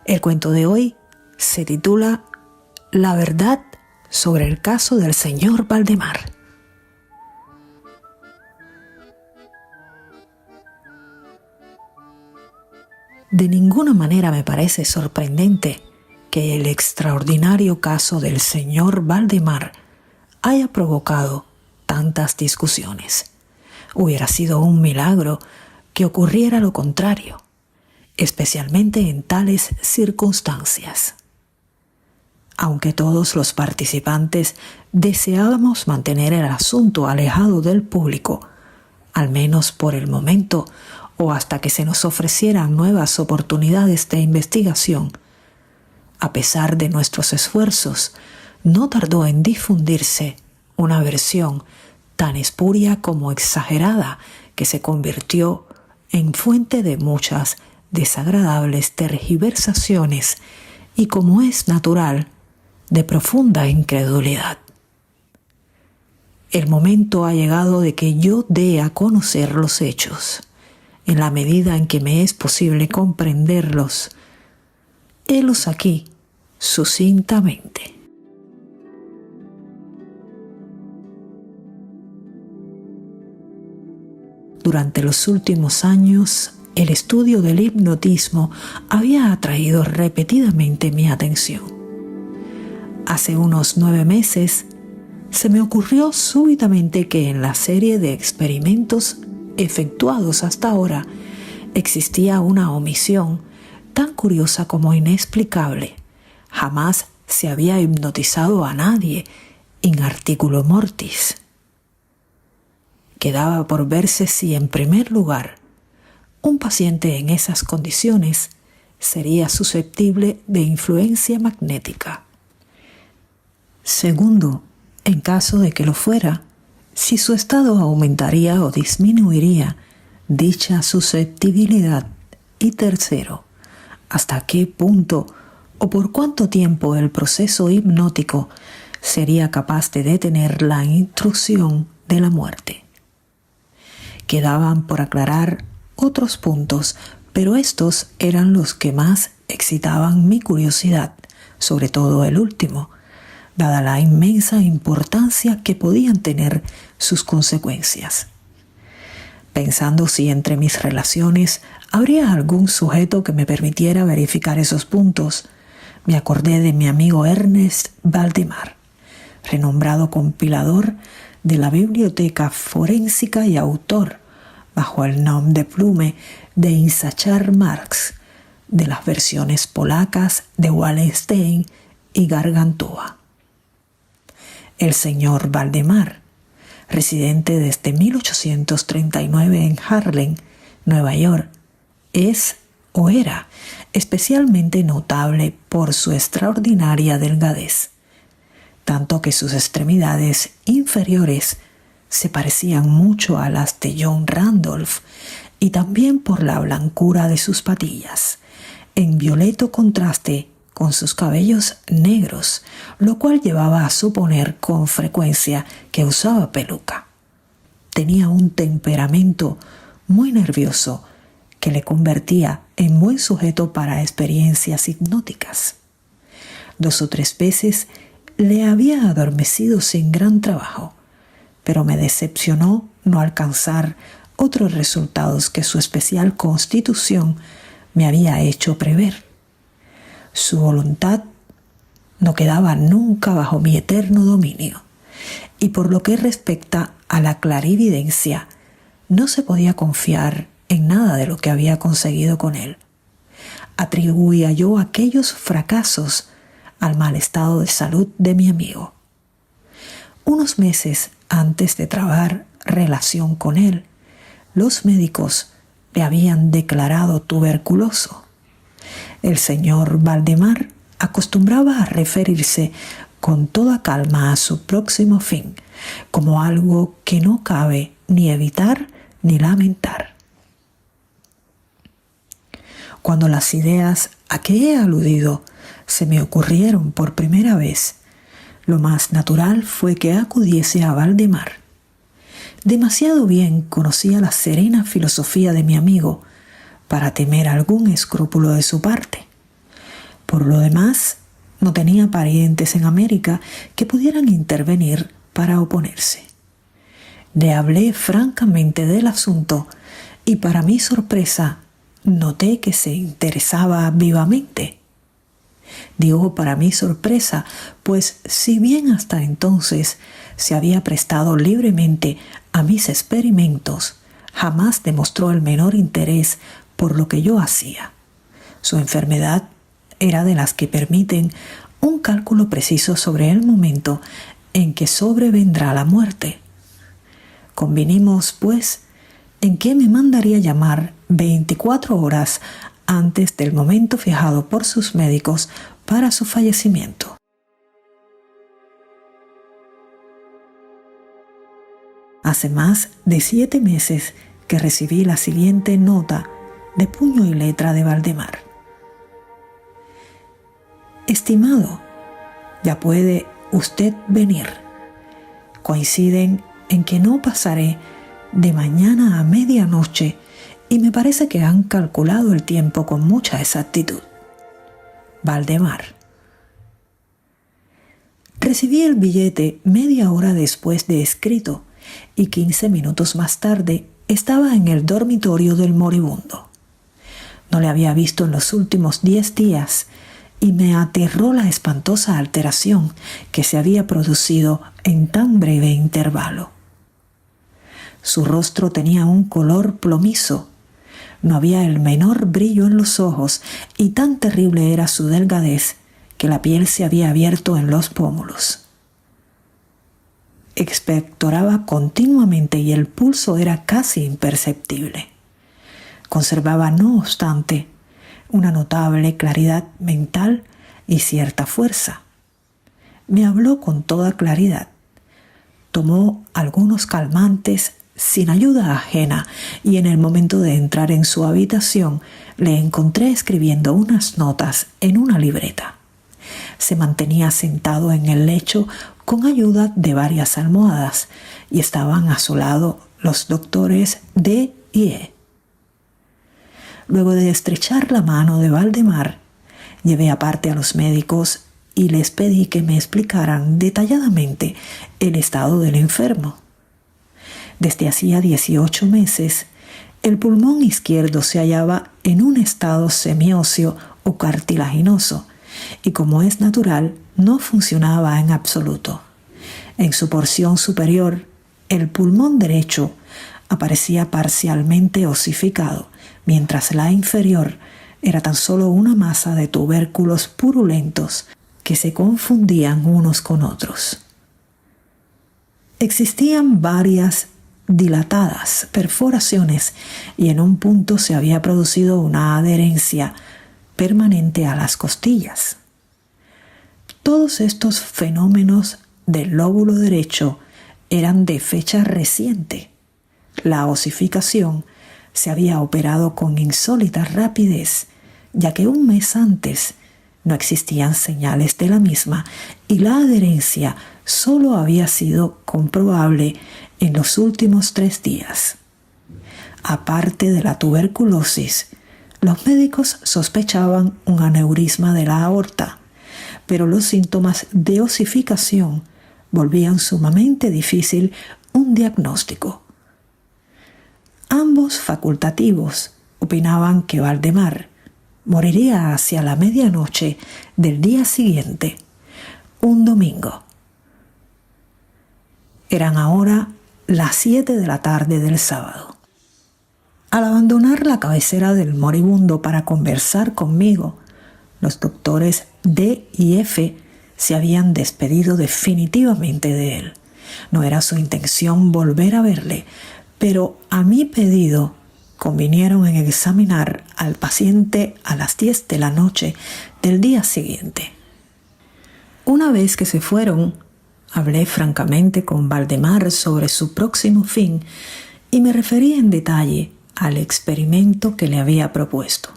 El cuento de hoy se titula La verdad sobre el caso del señor Valdemar. De ninguna manera me parece sorprendente que el extraordinario caso del señor Valdemar haya provocado tantas discusiones. Hubiera sido un milagro que ocurriera lo contrario, especialmente en tales circunstancias. Aunque todos los participantes deseábamos mantener el asunto alejado del público, al menos por el momento o hasta que se nos ofrecieran nuevas oportunidades de investigación, a pesar de nuestros esfuerzos, no tardó en difundirse una versión tan espuria como exagerada que se convirtió en fuente de muchas desagradables tergiversaciones y, como es natural, de profunda incredulidad. El momento ha llegado de que yo dé a conocer los hechos, en la medida en que me es posible comprenderlos. Helos aquí, sucintamente. Durante los últimos años, el estudio del hipnotismo había atraído repetidamente mi atención. Hace unos 9 meses, se me ocurrió súbitamente que en la serie de experimentos efectuados hasta ahora existía una omisión tan curiosa como inexplicable. Jamás se había hipnotizado a nadie in articulo mortis. Quedaba por verse si, en primer lugar, un paciente en esas condiciones sería susceptible de influencia magnética. Segundo, en caso de que lo fuera, si su estado aumentaría o disminuiría dicha susceptibilidad. Y tercero, hasta qué punto o por cuánto tiempo el proceso hipnótico sería capaz de detener la intrusión de la muerte. Quedaban por aclarar otros puntos, pero estos eran los que más excitaban mi curiosidad, sobre todo el último, dada la inmensa importancia que podían tener sus consecuencias. Pensando si entre mis relaciones habría algún sujeto que me permitiera verificar esos puntos, me acordé de mi amigo Ernest Valdemar, renombrado compilador de la biblioteca forénsica y autor, bajo el nom de plume de Issachar Marx, de las versiones polacas de Wallenstein y Gargantua. El señor Valdemar, residente desde 1839 en Harlem, Nueva York, es o era especialmente notable por su extraordinaria delgadez, tanto que sus extremidades inferiores se parecían mucho a las de John Randolph, y también por la blancura de sus patillas, en violeto contraste con sus cabellos negros, lo cual llevaba a suponer con frecuencia que usaba peluca. Tenía un temperamento muy nervioso que le convertía en buen sujeto para experiencias hipnóticas. 2 o 3 veces le había adormecido sin gran trabajo, pero me decepcionó no alcanzar otros resultados que su especial constitución me había hecho prever. Su voluntad no quedaba nunca bajo mi eterno dominio, y por lo que respecta a la clarividencia, no se podía confiar en nada de lo que había conseguido con él. Atribuía yo aquellos fracasos al mal estado de salud de mi amigo. Unos meses antes de trabar relación con él, los médicos le habían declarado tuberculoso. El señor Valdemar acostumbraba a referirse con toda calma a su próximo fin, como algo que no cabe ni evitar ni lamentar. Cuando las ideas a que he aludido se me ocurrieron por primera vez, lo más natural fue que acudiese a Valdemar. Demasiado bien conocía la serena filosofía de mi amigo para temer algún escrúpulo de su parte. Por lo demás, no tenía parientes en América que pudieran intervenir para oponerse. Le hablé francamente del asunto y para mi sorpresa noté que se interesaba vivamente. Digo para mi sorpresa, pues si bien hasta entonces se había prestado libremente a mis experimentos, jamás demostró el menor interés por lo que yo hacía. Su enfermedad era de las que permiten un cálculo preciso sobre el momento en que sobrevendrá la muerte. Convinimos, pues, en que me mandaría llamar 24 horas antes del momento fijado por sus médicos para su fallecimiento. Hace más de 7 meses que recibí la siguiente nota de puño y letra de Valdemar. Estimado, ya puede usted venir. Coinciden en que no pasaré de mañana a medianoche y me parece que han calculado el tiempo con mucha exactitud. Valdemar. Recibí el billete media hora después de escrito y 15 minutos más tarde estaba en el dormitorio del moribundo. No le había visto en los últimos 10 días y me aterró la espantosa alteración que se había producido en tan breve intervalo. Su rostro tenía un color plomizo, no había el menor brillo en los ojos y tan terrible era su delgadez que la piel se había abierto en los pómulos. Expectoraba continuamente y el pulso era casi imperceptible. Conservaba, no obstante, una notable claridad mental y cierta fuerza. Me habló con toda claridad. Tomó algunos calmantes sin ayuda ajena y en el momento de entrar en su habitación le encontré escribiendo unas notas en una libreta. Se mantenía sentado en el lecho con ayuda de varias almohadas y estaban a su lado los doctores D y E. Luego de estrechar la mano de Valdemar, llevé aparte a los médicos y les pedí que me explicaran detalladamente el estado del enfermo. Desde hacía 18 meses, el pulmón izquierdo se hallaba en un estado semióseo o cartilaginoso y, como es natural, no funcionaba en absoluto. En su porción superior, el pulmón derecho aparecía parcialmente osificado, mientras la inferior era tan solo una masa de tubérculos purulentos que se confundían unos con otros. Existían varias dilatadas perforaciones y en un punto se había producido una adherencia permanente a las costillas. Todos estos fenómenos del lóbulo derecho eran de fecha reciente. La osificación se había operado con insólita rapidez, ya que un mes antes no existían señales de la misma y la adherencia solo había sido comprobable en los últimos 3 días. Aparte de la tuberculosis, los médicos sospechaban un aneurisma de la aorta, pero los síntomas de osificación volvían sumamente difícil un diagnóstico. Ambos facultativos opinaban que Valdemar moriría hacia la medianoche del día siguiente, un domingo. Eran ahora las 7 de la tarde del sábado. Al abandonar la cabecera del moribundo para conversar conmigo, los doctores D y F se habían despedido definitivamente de él. No era su intención volver a verle, pero a mi pedido convinieron en examinar al paciente a las 10 de la noche del día siguiente. Una vez que se fueron, hablé francamente con Valdemar sobre su próximo fin y me referí en detalle al experimento que le había propuesto.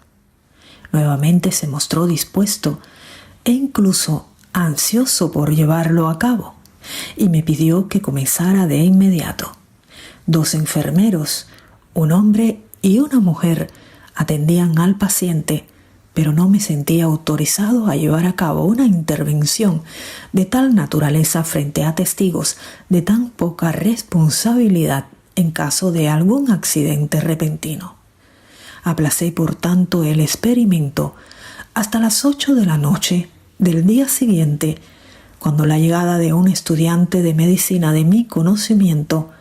Nuevamente se mostró dispuesto e incluso ansioso por llevarlo a cabo y me pidió que comenzara de inmediato. 2 enfermeros, un hombre y una mujer, atendían al paciente pero no me sentía autorizado a llevar a cabo una intervención de tal naturaleza frente a testigos de tan poca responsabilidad en caso de algún accidente repentino. Aplacé, por tanto, el experimento hasta las 8 de la noche del día siguiente, cuando la llegada de un estudiante de medicina de mi conocimiento,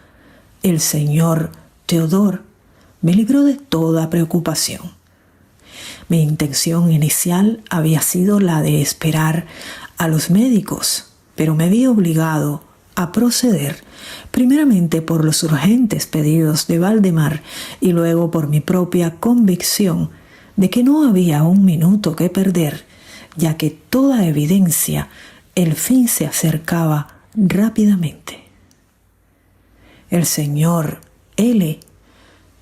el señor Theodore, me libró de toda preocupación. Mi intención inicial había sido la de esperar a los médicos, pero me vi obligado a proceder primeramente por los urgentes pedidos de Valdemar y luego por mi propia convicción de que no había un minuto que perder, ya que toda evidencia el fin se acercaba rápidamente. El señor L.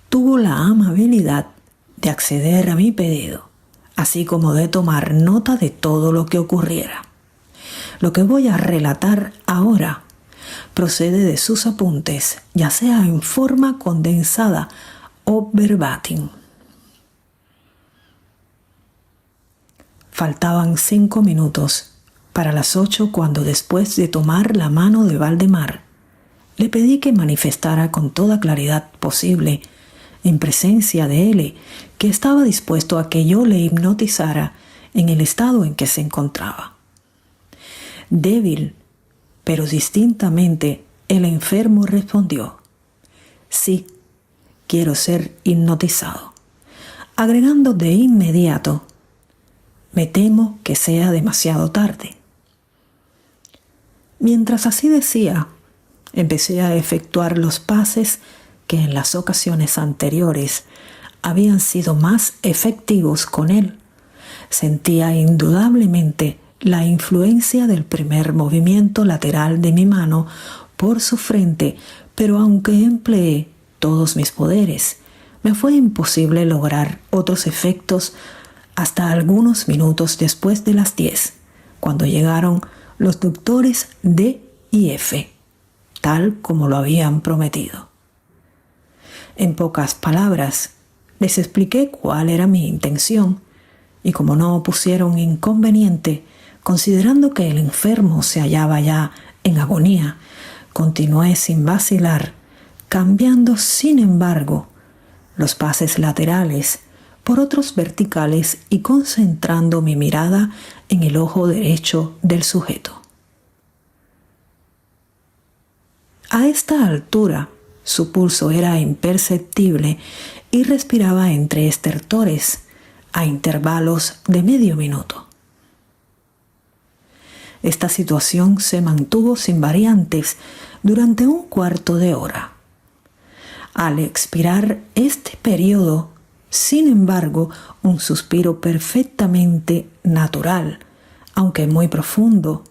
tuvo la amabilidad de acceder a mi pedido, así como de tomar nota de todo lo que ocurriera. Lo que voy a relatar ahora procede de sus apuntes, ya sea en forma condensada o verbatim. Faltaban 5 minutos para las 8 cuando, después de tomar la mano de Valdemar, le pedí que manifestara con toda claridad posible, en presencia de él, que estaba dispuesto a que yo le hipnotizara en el estado en que se encontraba. Débil, pero distintamente, el enfermo respondió: sí, quiero ser hipnotizado, agregando de inmediato: me temo que sea demasiado tarde. Mientras así decía, empecé a efectuar los pases que en las ocasiones anteriores habían sido más efectivos con él. Sentía indudablemente la influencia del primer movimiento lateral de mi mano por su frente, pero aunque empleé todos mis poderes, me fue imposible lograr otros efectos hasta algunos minutos después de las 10, cuando llegaron los doctores D y F, tal como lo habían prometido. En pocas palabras, les expliqué cuál era mi intención, y como no opusieron inconveniente, considerando que el enfermo se hallaba ya en agonía, continué sin vacilar, cambiando, sin embargo, los pases laterales por otros verticales y concentrando mi mirada en el ojo derecho del sujeto. A esta altura, su pulso era imperceptible y respiraba entre estertores, a intervalos de medio minuto. Esta situación se mantuvo sin variantes durante un cuarto de hora. Al expirar este periodo, sin embargo, un suspiro perfectamente natural, aunque muy profundo,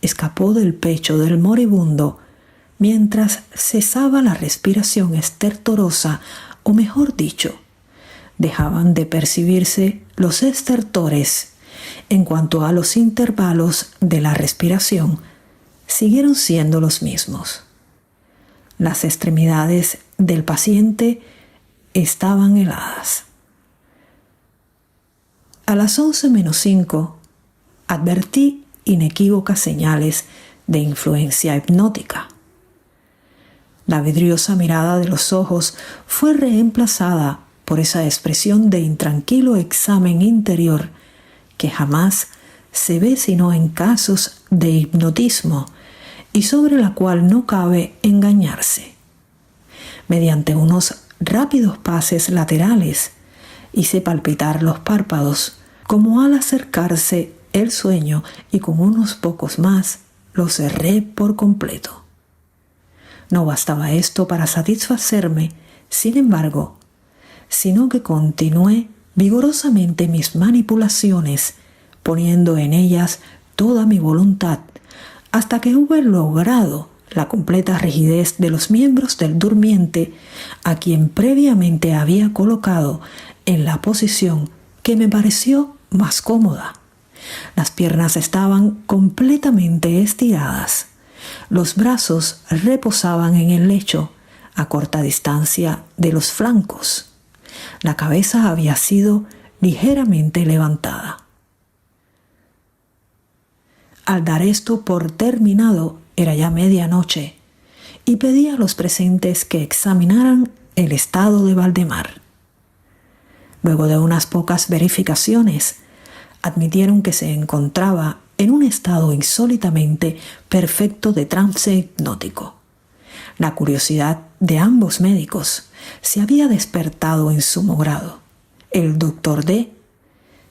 escapó del pecho del moribundo mientras cesaba la respiración estertorosa, o mejor dicho, dejaban de percibirse los estertores. En cuanto a los intervalos de la respiración, siguieron siendo los mismos. Las extremidades del paciente estaban heladas. A las 11:05 advertí inequívocas señales de influencia hipnótica. La vidriosa mirada de los ojos fue reemplazada por esa expresión de intranquilo examen interior que jamás se ve sino en casos de hipnotismo y sobre la cual no cabe engañarse. Mediante unos rápidos pases laterales hice palpitar los párpados como al acercarse el sueño, y con unos pocos más los cerré por completo. No bastaba esto para satisfacerme, sin embargo, sino que continué vigorosamente mis manipulaciones, poniendo en ellas toda mi voluntad, hasta que hube logrado la completa rigidez de los miembros del durmiente, a quien previamente había colocado en la posición que me pareció más cómoda. Las piernas estaban completamente estiradas. Los brazos reposaban en el lecho, a corta distancia de los flancos. La cabeza había sido ligeramente levantada. Al dar esto por terminado, era ya medianoche, y pedí a los presentes que examinaran el estado de Valdemar. Luego de unas pocas verificaciones, admitieron que se encontraba en un estado insólitamente perfecto de trance hipnótico. La curiosidad de ambos médicos se había despertado en sumo grado. El doctor D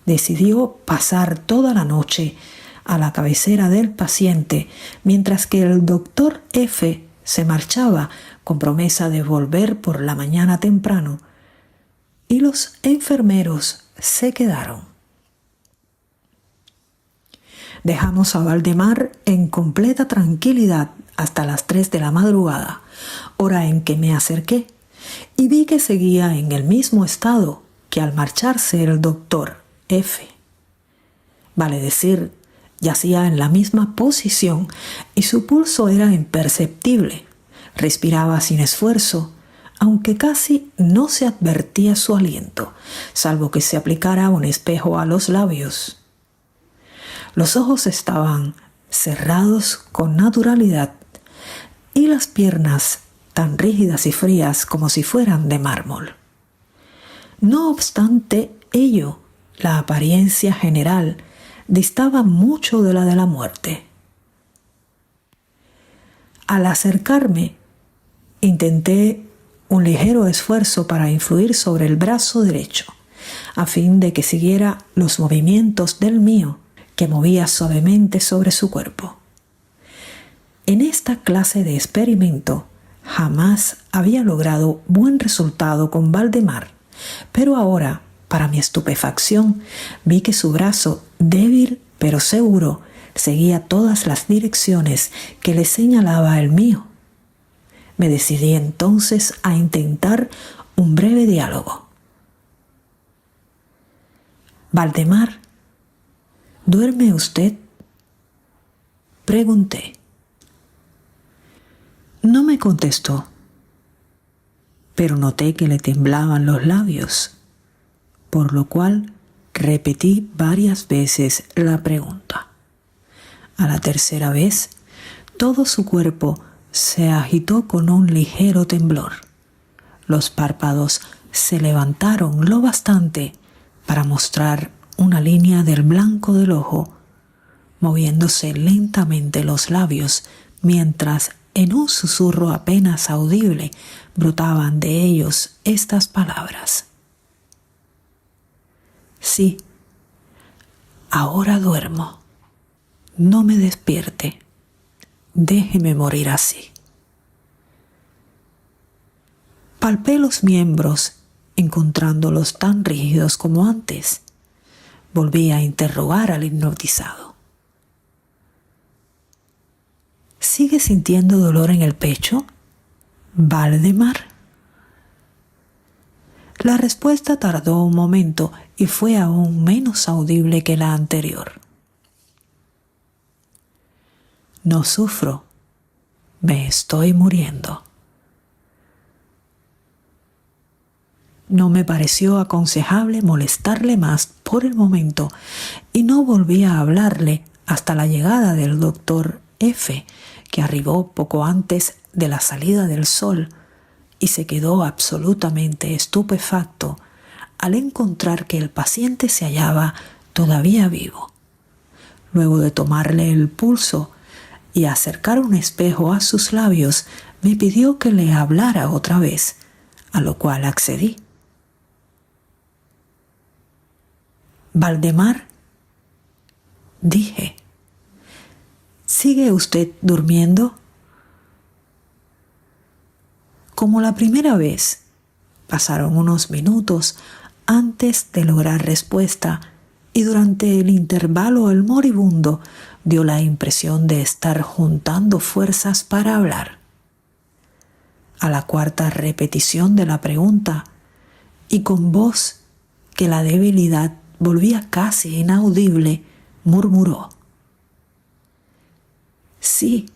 decidió pasar toda la noche a la cabecera del paciente, mientras que el doctor F se marchaba con promesa de volver por la mañana temprano, y los enfermeros se quedaron. Dejamos a Valdemar en completa tranquilidad hasta las 3 de la madrugada, hora en que me acerqué, y vi que seguía en el mismo estado que al marcharse el doctor F. Vale decir, yacía en la misma posición y su pulso era imperceptible. Respiraba sin esfuerzo, aunque casi no se advertía su aliento, salvo que se aplicara un espejo a los labios. Los ojos estaban cerrados con naturalidad y las piernas tan rígidas y frías como si fueran de mármol. No obstante ello, la apariencia general distaba mucho de la de la muerte. Al acercarme, intenté un ligero esfuerzo para influir sobre el brazo derecho, a fin de que siguiera los movimientos del mío, que movía suavemente sobre su cuerpo. En esta clase de experimento jamás había logrado buen resultado con Valdemar, pero ahora, para mi estupefacción, vi que su brazo, débil pero seguro, seguía todas las direcciones que le señalaba el mío. Me decidí entonces a intentar un breve diálogo. «Valdemar, ¿duerme usted?», pregunté. No me contestó, pero noté que le temblaban los labios, por lo cual repetí varias veces la pregunta. A la tercera vez, todo su cuerpo se agitó con un ligero temblor. Los párpados se levantaron lo bastante para mostrar una línea del blanco del ojo, moviéndose lentamente los labios, mientras en un susurro apenas audible brotaban de ellos estas palabras: «Sí, ahora duermo. No me despierte. Déjeme morir así». Palpé los miembros, encontrándolos tan rígidos como antes. Volví a interrogar al hipnotizado. ¿Sigue sintiendo dolor en el pecho, Valdemar? La respuesta tardó un momento y fue aún menos audible que la anterior. «No sufro. Me estoy muriendo». No me pareció aconsejable molestarle más por el momento y no volví a hablarle hasta la llegada del doctor F, que arribó poco antes de la salida del sol y se quedó absolutamente estupefacto al encontrar que el paciente se hallaba todavía vivo. Luego de tomarle el pulso y acercar un espejo a sus labios, me pidió que le hablara otra vez, a lo cual accedí. «Valdemar», dije, ¿sigue usted durmiendo? Como la primera vez, pasaron unos minutos antes de lograr respuesta y durante el intervalo el moribundo dio la impresión de estar juntando fuerzas para hablar. A la cuarta repetición de la pregunta, y con voz que la debilidad volvía casi inaudible, murmuró: «Sí,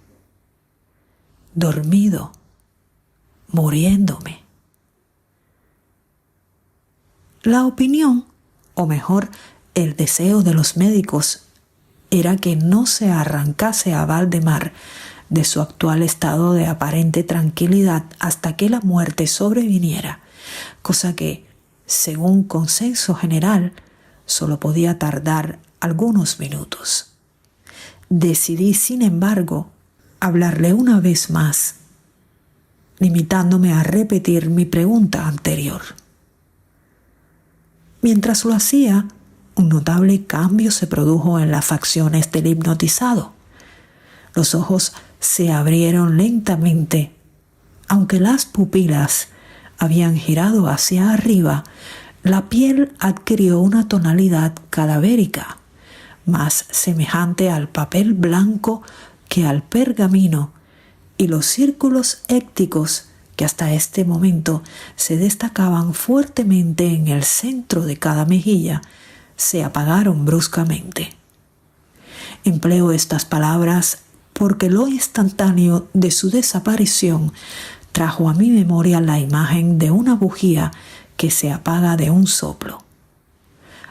dormido, muriéndome». La opinión o mejor, el deseo de los médicos, era que no se arrancase a Valdemar de su actual estado de aparente tranquilidad hasta que la muerte sobreviniera, cosa que, según consenso general, solo podía tardar algunos minutos. Decidí, sin embargo, hablarle una vez más, limitándome a repetir mi pregunta anterior. Mientras lo hacía, un notable cambio se produjo en las facciones del hipnotizado. Los ojos se abrieron lentamente, aunque las pupilas habían girado hacia arriba. La piel adquirió una tonalidad cadavérica, más semejante al papel blanco que al pergamino, y los círculos écticos que hasta este momento se destacaban fuertemente en el centro de cada mejilla se apagaron bruscamente. Empleo estas palabras porque lo instantáneo de su desaparición trajo a mi memoria la imagen de una bujía que se apaga de un soplo.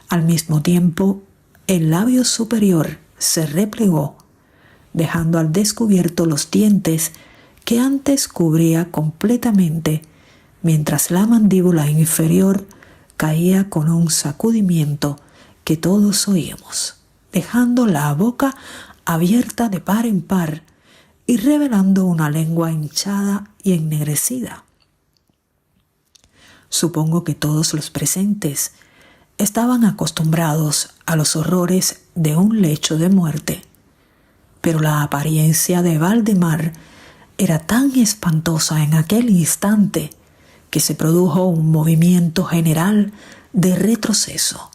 Al mismo tiempo, el labio superior se replegó, dejando al descubierto los dientes que antes cubría completamente, mientras la mandíbula inferior caía con un sacudimiento que todos oímos, dejando la boca abierta de par en par y revelando una lengua hinchada y ennegrecida. Supongo que todos los presentes estaban acostumbrados a los horrores de un lecho de muerte, pero la apariencia de Valdemar era tan espantosa en aquel instante que se produjo un movimiento general de retroceso.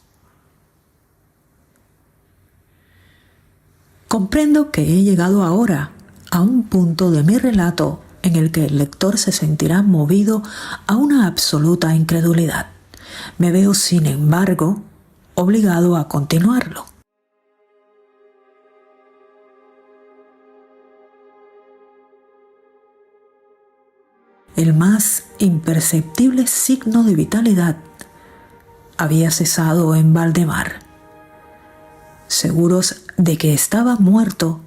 Comprendo que he llegado ahora a un punto de mi relato en el que el lector se sentirá movido a una absoluta incredulidad. Me veo, sin embargo, obligado a continuarlo. El más imperceptible signo de vitalidad había cesado en Valdemar. Seguros de que estaba muerto,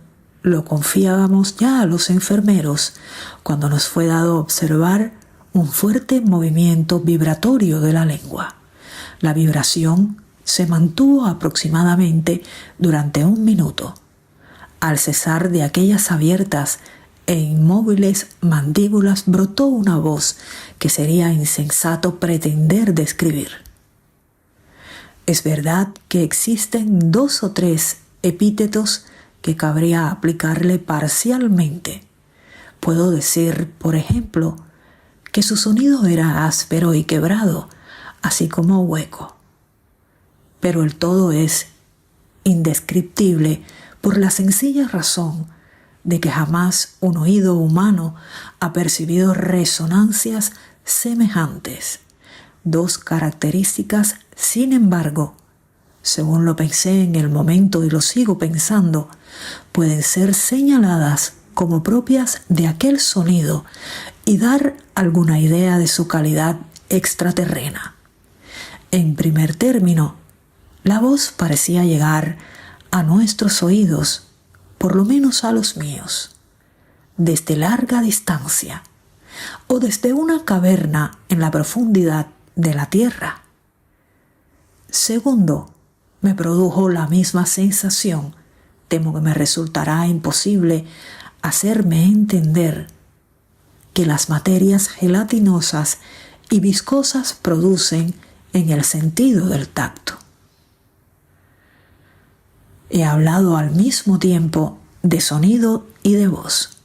lo confiábamos ya a los enfermeros cuando nos fue dado observar un fuerte movimiento vibratorio de la lengua. La vibración se mantuvo aproximadamente durante 1 minuto. Al cesar de aquellas abiertas e inmóviles mandíbulas brotó una voz que sería insensato pretender describir. Es verdad que existen 2 o 3 epítetos que cabría aplicarle parcialmente. Puedo decir, por ejemplo, que su sonido era áspero y quebrado, así como hueco. Pero el todo es indescriptible por la sencilla razón de que jamás un oído humano ha percibido resonancias semejantes. 2 características, sin embargo, según lo pensé en el momento y lo sigo pensando, pueden ser señaladas como propias de aquel sonido y dar alguna idea de su calidad extraterrena. En primer término, la voz parecía llegar a nuestros oídos, por lo menos a los míos, desde larga distancia o desde una caverna en la profundidad de la tierra. Segundo, me produjo la misma sensación. Temo que me resultará imposible hacerme entender que las materias gelatinosas y viscosas producen en el sentido del tacto. He hablado al mismo tiempo de sonido y de voz.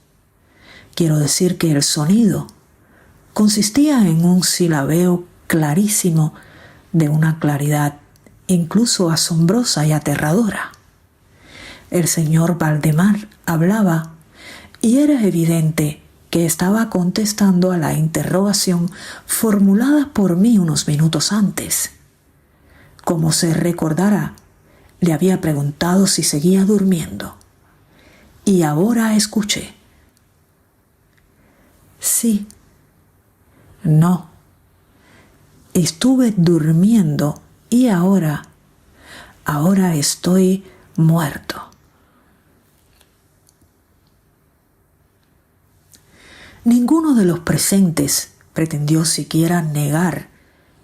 Quiero decir que el sonido consistía en un silabeo clarísimo de una claridad incluso asombrosa y aterradora. El señor Valdemar hablaba y era evidente que estaba contestando a la interrogación formulada por mí unos minutos antes. Como se recordará, le había preguntado si seguía durmiendo. Y ahora escuché. Sí. No. Estuve durmiendo Y ahora estoy muerto. Ninguno de los presentes pretendió siquiera negar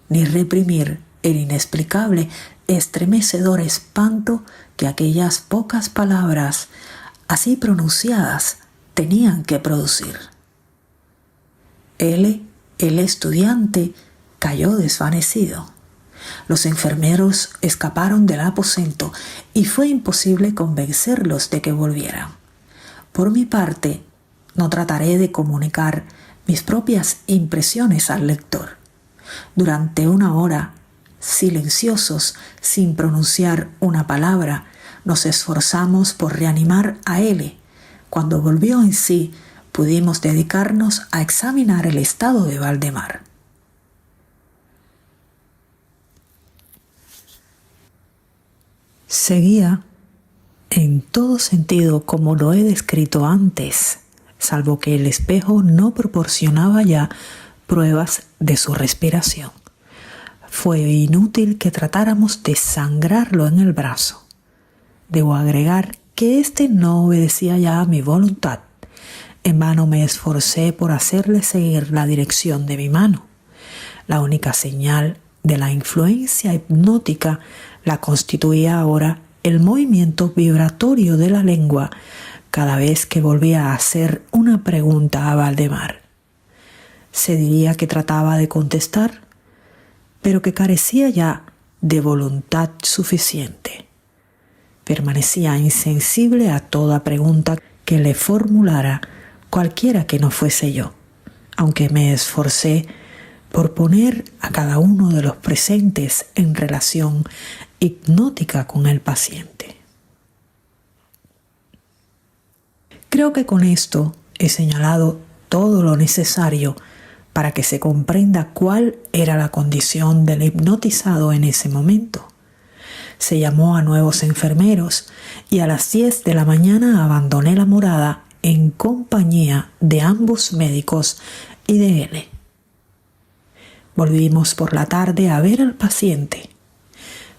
ni reprimir el inexplicable, estremecedor espanto que aquellas pocas palabras, así pronunciadas, tenían que producir. Él, el estudiante, cayó desvanecido. Los enfermeros escaparon del aposento y fue imposible convencerlos de que volvieran. Por mi parte, no trataré de comunicar mis propias impresiones al lector. Durante una hora, silenciosos, sin pronunciar una palabra, nos esforzamos por reanimar a L. Cuando volvió en sí, pudimos dedicarnos a examinar el estado de Valdemar. Seguía en todo sentido como lo he descrito antes, salvo que el espejo no proporcionaba ya pruebas de su respiración. Fue inútil que tratáramos de sangrarlo en el brazo. Debo agregar que éste no obedecía ya a mi voluntad. En vano me esforcé por hacerle seguir la dirección de mi mano. La única señal de la influencia hipnótica la constituía ahora el movimiento vibratorio de la lengua cada vez que volvía a hacer una pregunta a Valdemar. Se diría que trataba de contestar, pero que carecía ya de voluntad suficiente. Permanecía insensible a toda pregunta que le formulara cualquiera que no fuese yo, aunque me esforcé por poner a cada uno de los presentes en relación hipnótica con el paciente. Creo que con esto he señalado todo lo necesario para que se comprenda cuál era la condición del hipnotizado en ese momento. Se llamó a nuevos enfermeros y a las 10 de la mañana abandoné la morada en compañía de ambos médicos y de él. Volvimos por la tarde a ver al paciente.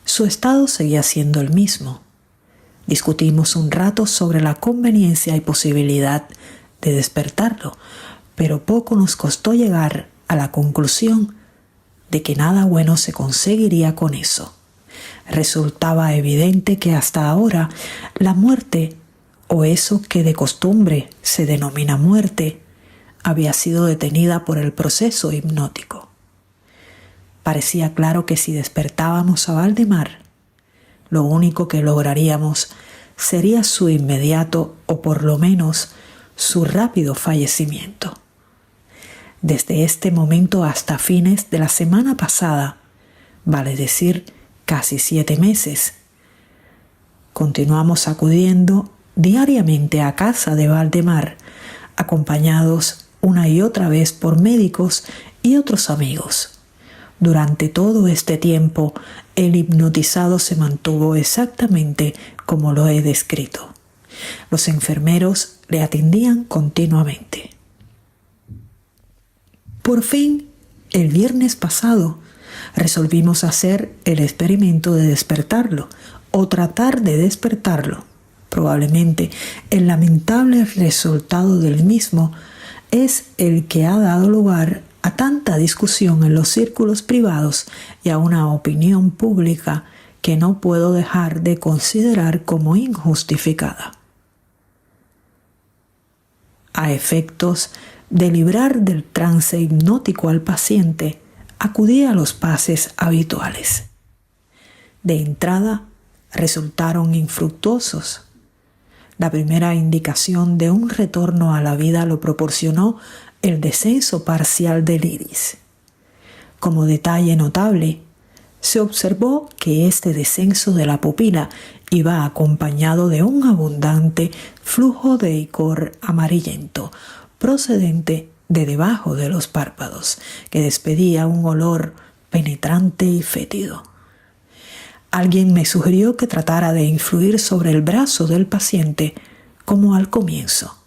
Su estado seguía siendo el mismo. Discutimos un rato sobre la conveniencia y posibilidad de despertarlo, pero poco nos costó llegar a la conclusión de que nada bueno se conseguiría con eso. Resultaba evidente que hasta ahora la muerte, o eso que de costumbre se denomina muerte, había sido detenida por el proceso hipnótico. Parecía claro que si despertábamos a Valdemar, lo único que lograríamos sería su inmediato o por lo menos su rápido fallecimiento. Desde este momento hasta fines de la semana pasada, vale decir casi 7 meses, continuamos acudiendo diariamente a casa de Valdemar, acompañados una y otra vez por médicos y otros amigos. Durante todo este tiempo, el hipnotizado se mantuvo exactamente como lo he descrito. Los enfermeros le atendían continuamente. Por fin, el viernes pasado, resolvimos hacer el experimento de despertarlo o tratar de despertarlo. Probablemente el lamentable resultado del mismo es el que ha dado lugar a tanta discusión en los círculos privados y a una opinión pública que no puedo dejar de considerar como injustificada. A efectos de librar del trance hipnótico al paciente, acudí a los pases habituales. De entrada, resultaron infructuosos. La primera indicación de un retorno a la vida lo proporcionó el descenso parcial del iris. Como detalle notable, se observó que este descenso de la pupila iba acompañado de un abundante flujo de icor amarillento procedente de debajo de los párpados, que despedía un olor penetrante y fétido. Alguien me sugirió que tratara de influir sobre el brazo del paciente como al comienzo.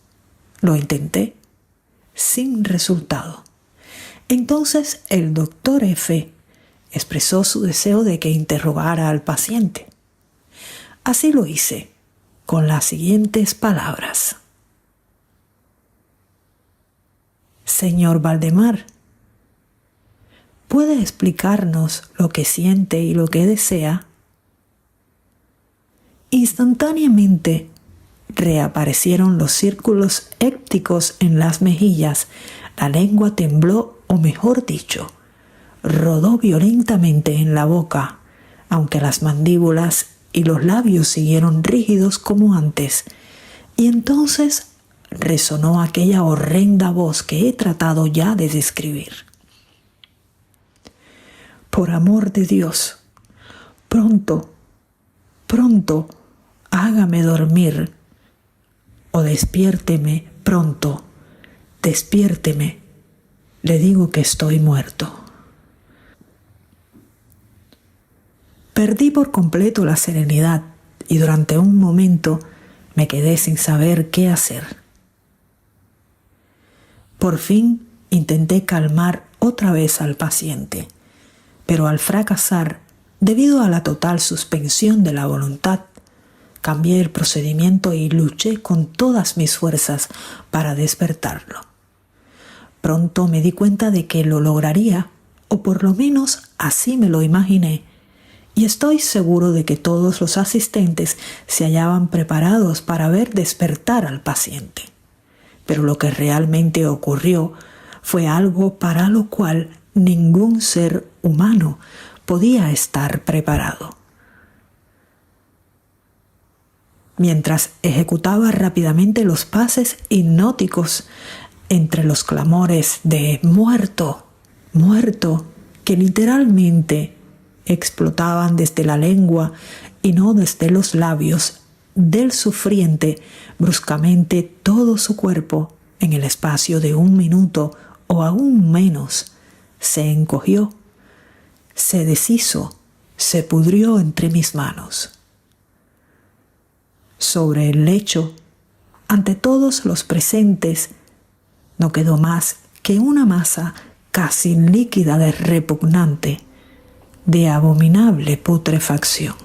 Lo intenté, sin resultado. Entonces el doctor F., expresó su deseo de que interrogara al paciente. Así lo hice, con las siguientes palabras. Señor Valdemar, ¿puede explicarnos lo que siente y lo que desea? Instantáneamente reaparecieron los círculos épticos en las mejillas, la lengua tembló, o mejor dicho, rodó violentamente en la boca, aunque las mandíbulas y los labios siguieron rígidos como antes, y entonces resonó aquella horrenda voz que he tratado ya de describir. Por amor de Dios, pronto, pronto, hágame dormir, o despiérteme pronto, despiérteme, le digo que estoy muerto. Perdí por completo la serenidad y durante un momento me quedé sin saber qué hacer. Por fin intenté calmar otra vez al paciente, pero al fracasar, debido a la total suspensión de la voluntad, cambié el procedimiento y luché con todas mis fuerzas para despertarlo. Pronto me di cuenta de que lo lograría, o por lo menos así me lo imaginé, y estoy seguro de que todos los asistentes se hallaban preparados para ver despertar al paciente. Pero lo que realmente ocurrió fue algo para lo cual ningún ser humano podía estar preparado. Mientras ejecutaba rápidamente los pases hipnóticos entre los clamores de muerto, muerto, que literalmente explotaban desde la lengua y no desde los labios del sufriente, bruscamente todo su cuerpo, en el espacio de 1 minuto o aún menos, se encogió, se deshizo, se pudrió entre mis manos. Sobre el lecho, ante todos los presentes, no quedó más que una masa casi líquida de repugnante, de abominable putrefacción.